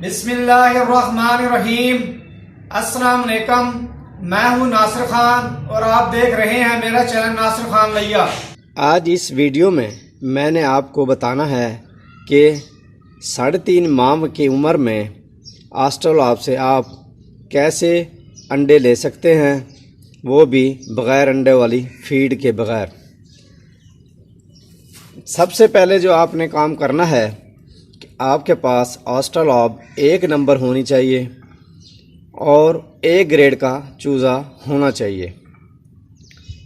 बिस्मिल्लाहिर्रहमानिर्रहीम। अस्सलाम वालेकुम। मैं हूं नासिर खान और आप देख रहे हैं मेरा चैनल नासिर खान लैया। आज इस वीडियो में मैंने आपको बताना है कि 3.5 माह की उम्र में आस्ट्रोलैब से आप कैसे अंडे ले सकते हैं, वो भी बग़ैर अंडे वाली फीड के बग़ैर। सबसे पहले जो आपने काम करना है कि आपके पास आस्ट्रोलैब 1 नंबर होनी चाहिए और A ग्रेड का चूज़ा होना चाहिए।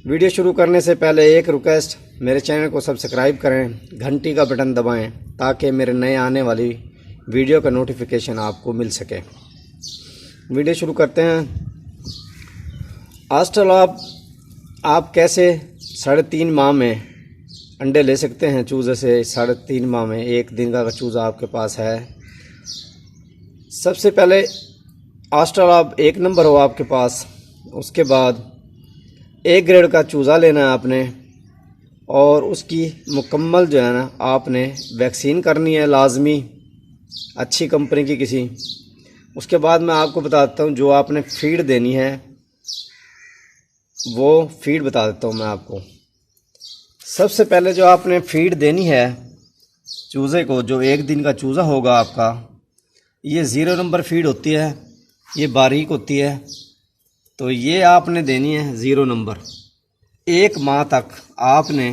वीडियो शुरू करने से पहले एक रिक्वेस्ट, मेरे चैनल को सब्सक्राइब करें, घंटी का बटन दबाएं ताकि मेरे नए आने वाली वीडियो का नोटिफिकेशन आपको मिल सके। वीडियो शुरू करते हैं। आस्ट्रोलैब आप कैसे 3.5 माह में अंडे ले सकते हैं चूज़े से। 3.5 माह में 1 दिन का चूज़ा आपके पास है। सबसे पहले आस्ट्रोलैब 1 नंबर हो आपके पास, उसके बाद A ग्रेड का चूज़ा लेना है आपने और उसकी मुकम्मल जो है ना आपने वैक्सीन करनी है लाजमी, अच्छी कंपनी की किसी। उसके बाद मैं आपको बताता हूँ जो आपने फीड देनी है, वो फीड बता देता हूँ मैं आपको। सबसे पहले जो आपने फीड देनी है चूज़े को, जो 1 दिन का चूज़ा होगा आपका, ये 0 नंबर फीड होती है, ये बारीक होती है, तो ये आपने देनी है 0 नंबर। 1 माह तक आपने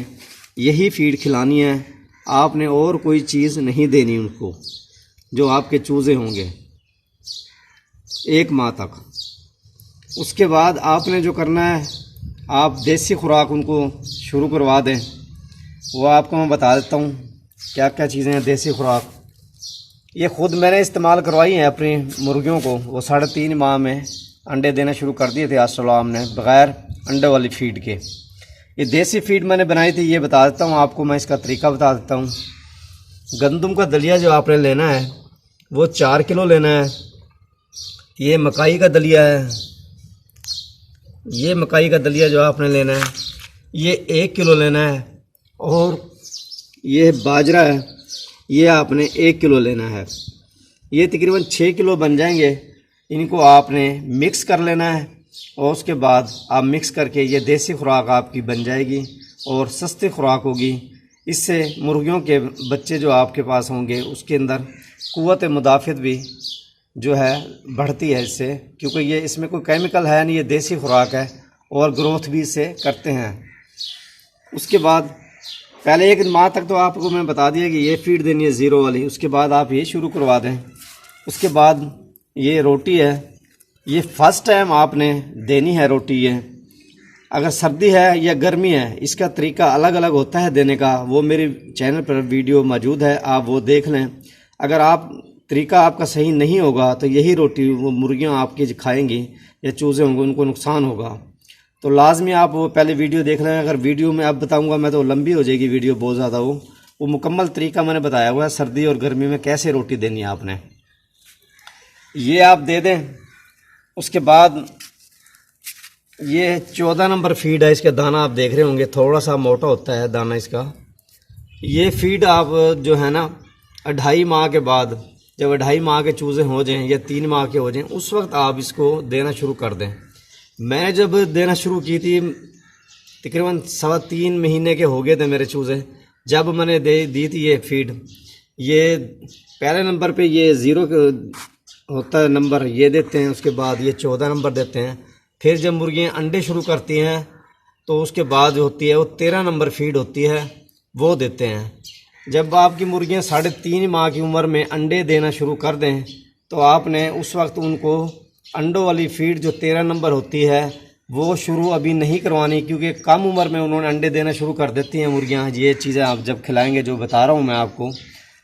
यही फीड खिलानी है, आपने और कोई चीज़ नहीं देनी उनको, जो आपके चूज़े होंगे 1 माह तक। उसके बाद आपने जो करना है, आप देसी खुराक उनको शुरू करवा दें। वो आपको मैं बता देता हूँ क्या क्या चीज़ें हैं देसी खुराक। ये ख़ुद मैंने इस्तेमाल करवाई हैं अपनी मुर्गियों को। वो 3.5 माह में अंडे देना शुरू कर दिए थे आस्ट्रोलैब ने बग़ैर अंडे वाली फ़ीड के। ये देसी फ़ीड मैंने बनाई थी, ये बता देता हूँ आपको, मैं इसका तरीका बता देता हूँ। गंदम का दलिया जो आपने लेना है वो 4 किलो लेना है। ये मकाई का दलिया है, ये मकाई का दलिया जो आपने लेना है ये 1 किलो लेना है। और ये बाजरा है, ये आपने 1 किलो लेना है। ये तकरीबन 6 किलो बन जाएंगे। इनको आपने मिक्स कर लेना है और उसके बाद आप मिक्स करके ये देसी खुराक आपकी बन जाएगी और सस्ती खुराक होगी। इससे मुर्गियों के बच्चे जो आपके पास होंगे उसके अंदर क़ुव्वत मुदाफ़त भी जो है बढ़ती है इससे, क्योंकि ये इसमें कोई केमिकल है नहीं, ये देसी खुराक है और ग्रोथ भी इससे करते हैं। उसके बाद पहले 1 माह तक तो आपको मैं बता दिया कि ये फीड देनी है 0 वाली। उसके बाद आप ये शुरू करवा दें। उसके बाद ये रोटी है, ये फ़र्स्ट टाइम आपने देनी है रोटी। ये अगर सर्दी है या गर्मी है, इसका तरीका अलग अलग होता है देने का। वो मेरे चैनल पर वीडियो मौजूद है, आप वो देख लें। अगर आप तरीका आपका सही नहीं होगा तो यही रोटी वो मुर्गियाँ आपकी खाएंगी या चूज़े होंगे, उनको नुकसान होगा। तो लाजमी आप वो पहले वीडियो देख लें। अगर वीडियो में अब बताऊंगा मैं तो लंबी हो जाएगी वीडियो बहुत ज़्यादा। वो मुकम्मल तरीका मैंने बताया हुआ है सर्दी और गर्मी में कैसे रोटी देनी है आपने। ये आप दे दें। उसके बाद ये 14 नंबर फीड है, इसका दाना आप देख रहे होंगे थोड़ा सा मोटा होता है दाना इसका। ये फीड आप जो है ना 2.5 माह के बाद, जब 2.5 माह के चूज़े हो जाएं या 3 माह के हो जाएं, उस वक्त आप इसको देना शुरू कर दें। मैं जब देना शुरू की थी तकरीबन 3.25 महीने के हो गए थे मेरे चूज़े, जब मैंने दी थी ये फीड। ये पहले नंबर पे ये 0 होता है नंबर, ये देते हैं। उसके बाद ये 14 नंबर देते हैं। फिर जब मुर्गियाँ अंडे शुरू करती हैं तो उसके बाद जो होती है वो 13 नंबर फीड होती है, वो देते हैं। जब आपकी मुर्गियाँ 3.5 माह की उम्र में अंडे देना शुरू कर दें तो आपने उस वक्त उनको अंडों वाली फीड जो 13 नंबर होती है वो शुरू अभी नहीं करवानी, क्योंकि कम उम्र में उन्होंने अंडे देना शुरू कर देती हैं मुर्गियाँ। ये चीज़ें आप जब खिलाएंगे, जो बता रहा हूँ मैं आपको,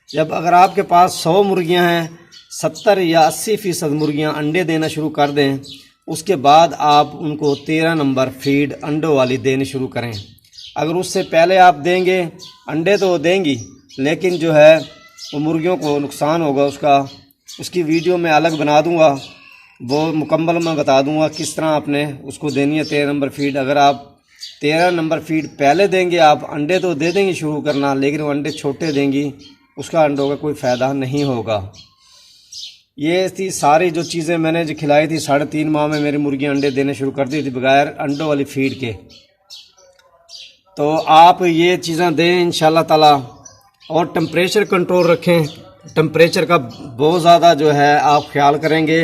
जब अगर आपके पास 100 मुर्गियाँ हैं, 70 या 80% मुर्गियाँ अंडे देना शुरू कर दें, उसके बाद आप उनको 13 नंबर फीड अंडों वाली देनी शुरू करें। अगर उससे पहले आप देंगे, अंडे तो देंगी लेकिन जो है वो मुर्गियों को नुकसान होगा उसकी वीडियो मैं अलग बना दूँगा, वो मुकम्मल मैं बता दूंगा किस तरह आपने उसको देनी है 13 नंबर फीड। अगर आप 13 नंबर फीड पहले देंगे, आप अंडे तो दे देंगे शुरू करना, लेकिन वो अंडे छोटे देंगी, उसका अंडों का कोई फ़ायदा नहीं होगा। ये थी सारी जो चीज़ें मैंने जो खिलाई थी। 3.5 माह में मेरी मुर्गियाँ अंडे देने शुरू कर दी थी बगैर अंडों वाली फीड के। तो आप ये चीज़ें दें इंशाल्लाह ताला, और टेम्परेचर कंट्रोल रखें। टेम्परेचर का बहुत ज़्यादा जो है आप ख्याल करेंगे।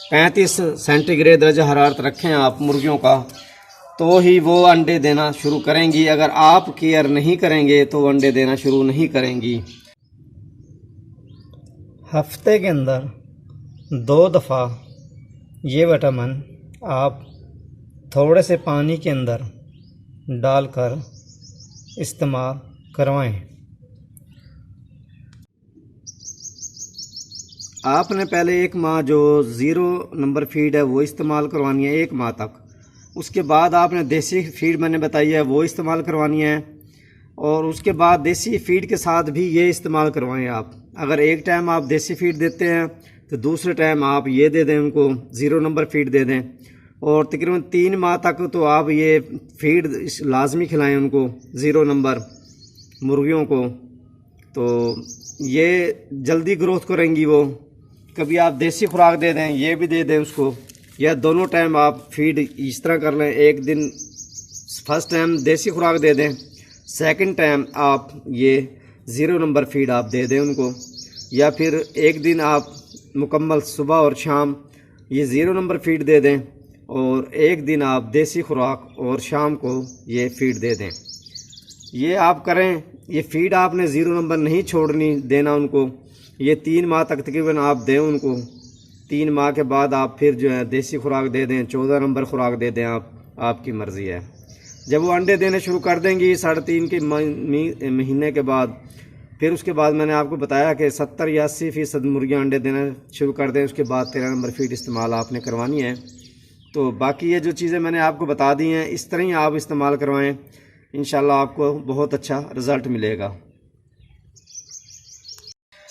35 सेंटीग्रेड दर्जा हरारत रखें आप मुर्गियों का, तो ही वो अंडे देना शुरू करेंगी। अगर आप केयर नहीं करेंगे तो वो अंडे देना शुरू नहीं करेंगी। हफ्ते के अंदर 2 दफ़ा ये विटामिन आप थोड़े से पानी के अंदर डालकर इस्तेमाल करवाएं। आपने पहले 1 माह जो 0 नंबर फीड है वो इस्तेमाल करवानी है 1 माह तक। उसके बाद आपने देसी फीड मैंने बताई है वो इस्तेमाल करवानी है, और उसके बाद देसी फीड के साथ भी ये इस्तेमाल करवाएं आप। अगर एक टाइम आप देसी फीड देते हैं तो दूसरे टाइम आप ये दे दें, उनको 0 नंबर फीड दे दें। और तकरीबन 3 माह तक तो आप ये फीड लाजमी खिलाएं उनको 0 नंबर मुर्गियों को, तो ये जल्दी ग्रोथ करेंगी वो। कभी आप देसी खुराक दे दें, ये भी दे दें उसको, या दोनों टाइम आप फीड इस तरह कर लें। एक दिन फर्स्ट टाइम देसी खुराक दे दें, सेकंड टाइम आप ये 0 नंबर फीड आप दे दें उनको, या फिर एक दिन आप मुकम्मल सुबह और शाम ये 0 नंबर फीड दे दें, और एक दिन आप देसी खुराक और शाम को ये फीड दे दें। ये आप करें। ये फीड आपने 0 नंबर नहीं छोड़नी देना उनको। ये 3 माह तक तकरीबन आप दें उनको। 3 माह के बाद आप फिर जो है देसी खुराक दे दें, 14 नंबर खुराक दे दें, आपकी मर्ज़ी है। जब वो अंडे देने शुरू कर देंगी 3.5 के महीने के बाद, फिर उसके बाद मैंने आपको बताया कि 70 या 80% मुर्गियाँ अंडे देना शुरू कर दें। उसके बाद 13 नंबर फीड इस्तेमाल आपने करवानी है। तो बाकी ये जो चीज़ें मैंने आपको बता दी हैं इस तरह ही आप इस्तेमाल करवाएं, इंशाल्लाह आपको बहुत अच्छा रिज़ल्ट मिलेगा।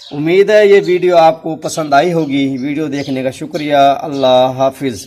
उम्मीद है ये वीडियो आपको पसंद आई होगी। वीडियो देखने का शुक्रिया। अल्लाह हाफिज़।